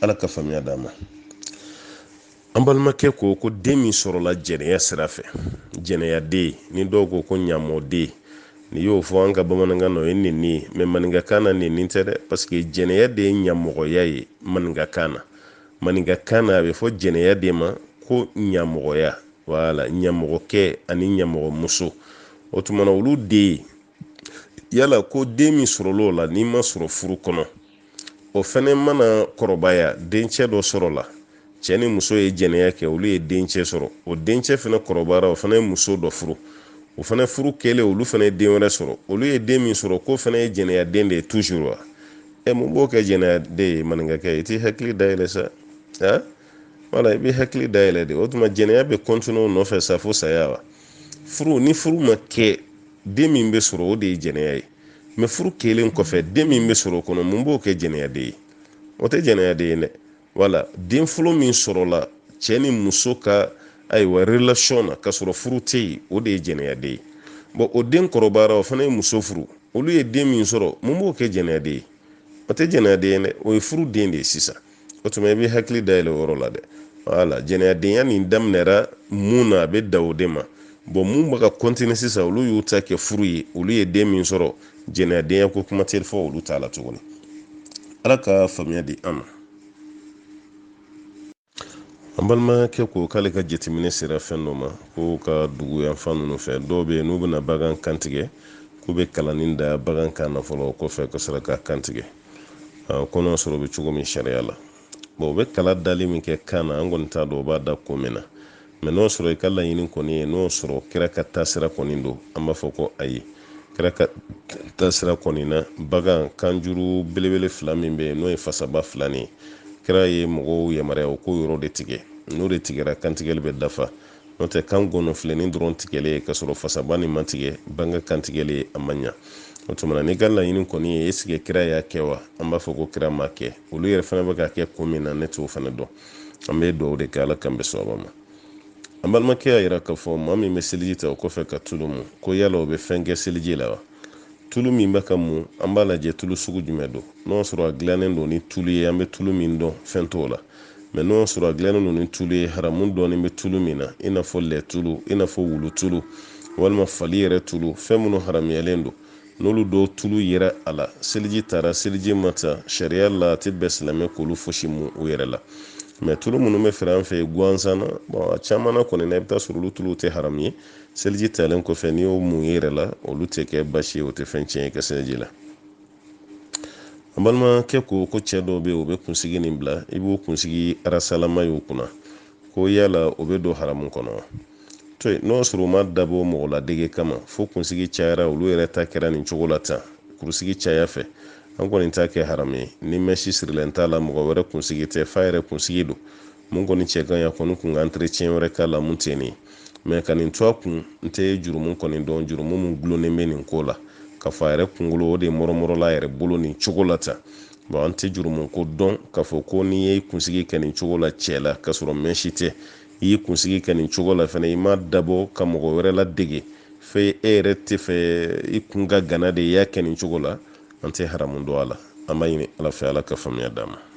ala ka faamuya d'a ma. An balimakɛ ko den min sɔrɔla jɛnɛya sira fɛ jɛnɛya den ni dɔw ko ɲamɔ den ni y'o fɔ an ka bamanankan na o ye nɛni ye mais maninkakan na nɛni tɛ dɛ parce que jɛnɛya de ye ɲamɔgɔya ye maninkakan na maninkakan na a bɛ fɔ jɛnɛya de ma ko ɲamɔgɔya wala ɲamɔgɔkɛ ani ɲamɔgɔmuso o tuma na olu den yala ko den min sɔrɔla o la n'i ma sɔrɔ furu kɔnɔ o fɛnɛ mana kɔrɔbaya dencɛ dɔ sɔrɔ la cɛ ni muso ye jɛnɛya kɛ olu ye dencɛ sɔrɔ o dencɛ fɛnɛ kɔrɔbayara o fɛnɛ ye muso dɔ furu o fɛnɛ furu kɛlen olu fɛnɛ ye den wɛrɛ sɔrɔ olu ye den min sɔrɔ ko fɛnɛ ye jɛnɛya den de ye toujours wa mun b'o kɛ jɛnɛya den ye maninkakɛ i t'i hakili dayɛlɛ sa wala i bɛ hakili dayɛlɛ de o tuma jɛnɛya bɛ continue o nɔfɛ sa fo saya wa furu ni furu ma kɛ den min bɛ sɔrɔ o de ye jɛnɛya ye mais furu kɛlen kɔfɛ den min bɛ sɔrɔ o kɔnɔ mun b'o kɛ jɛnɛya den ye o tɛ jɛnɛya den ye dɛ wala den fɔlɔ min sɔrɔla cɛ ni muso ka ayiwa relation na ka sɔrɔ furu tɛ yen o de ye jɛnɛya den ye bon o den kɔrɔbayara o fana ye muso furu olu ye den min sɔrɔ mun b'o kɛ jɛnɛya den ye o tɛ jɛnɛya den ye dɛ o ye furu den de ye sisan o tuma i bɛ hakili dayɛlɛ o yɔrɔ la dɛ wala jɛnɛya denya nin daminɛra mun na a bɛ da o de ma bon mun bɛ ka continuer sisan olu y'u ta kɛ furu ye olu ye den min sɔrɔ jɛnɛya denya ko kuma tɛ fɔ olu t'a la tuguni ala ka faamuya di an ma. An balimakɛ ko k'ale ka jateminɛ sera fɛn dɔ ma ko ka dugu yan fan ninnu fɛ dɔw bɛ yen n'u bɛna bagan kantigɛ k'u bɛ kalanni da bagan kan na fɔlɔ o kɔfɛ ka sɔrɔ ka kantigɛ ko n'a sɔrɔ o bɛ cogo min sariya la bon u bɛ kala dali min kɛ kan na an kɔni t'a dɔn o b'a da ko min na mais n'o sɔrɔ i ka laɲini kɔni ye n'o sɔrɔ kira ka taasira kɔni don an b'a fɔ ko ayi kira ka taasira kɔni na bagan kanjuru belebele fila min bɛ yen n'o ye fasaba fila ni kira ye mɔgɔw yamaruya o ko yɔrɔ de tigɛ n'o de tigɛra kantigɛli bɛ dafa n'o tɛ kan gɔnɔfilenin dɔrɔn tigɛlen ka sɔrɔ fasaba ni ma tigɛ bange kantigɛli a ma ɲa o tuma na n'i ka laɲini kɔni ye est-ce que kira y'a kɛ wa an b'a fɔ ko kira ma kɛ olu yɛrɛ fana bɛ ka kɛ ko min na ne t'o fana dɔn an bɛ dugawu de kɛ ala kan bɛ sɔn ma an balimakɛ y'a yira k'a fɔ maa min bɛ seliji ta o kɔfɛ ka tulu mun ko yala o bɛ fɛn kɛ seliji la wa tulu min bɛ ka mun an b'a lajɛ tulu sugu jumɛn don n'o sɔrɔ a dilannen don ni tulu ye an bɛ tulu min dɔn fɛn t'o la mais n'o sɔrɔ a dilannen don ni tulu ye haramu dɔɔni bɛ tulu min na i n'a fɔ lɛ tulu i n'a fɔ wulu tulu walima fali yɛrɛ tulu fɛn minnu haramuyalen don n'olu dɔw tulu yera a la seliji taara seliji ma ta sariya la a tɛ bɛn silamɛ k'olu fosi mun u yɛrɛ la mais tulu minnu bɛ feere an fɛ yen gansan na bon a caman na kɔni na i bɛ taa sɔrɔ olu tulu tɛ haramu ye seliji talen kɔfɛ n'i y'o mun i yɛrɛ la olu tɛ kɛ basi ye o tɛ fɛn tiɲɛ i ka seliji la an balimakɛ ko cɛ dɔw bɛ yen o bɛ kunsigi nin bila i b'o kunsigi arasalama y'o kunna ko yala o bɛ don haramu kɔnɔ wa to yen n'o sɔrɔ o ma dabɔ mɔgɔ ladege kama fo kunsigi cayara olu yɛrɛ ta kɛra nin cogo la tan kunsigi caya fɛ an kɔni t'a kɛ haramu ye ni mɛsi sirilen t'a la mɔgɔ wɛrɛ kunsigi tɛ fa yɛrɛ kunsigi don mun kɔni cɛ kan ya kɔni kun ka entretien wɛrɛ k'a la mun tɛ nin ye mais ka nin to a kun n tɛ jurumu kɔni dɔn jurumu mun gulonnen bɛ nin ko la ka fɔ a yɛrɛ kunkolo o de mɔrɔmɔrɔla a yɛrɛ bolo nin cogo la tan bon an tɛ jurumu ko dɔn k'a fɔ ko n'i ye kunsigi kɛ nin cogo la cɛ la k'a sɔrɔ mɛsi tɛ i ye kunsigi kɛ nin cogo la fana i ma dabɔ ka mɔgɔ wɛrɛ la dege fɛ e yɛrɛ tɛ fɛ i kun ka gana de i y'a kɛ nin cogo la an tɛ haramu dɔn a la an b'a ɲini ala fɛ ala ka faamuya d'an ma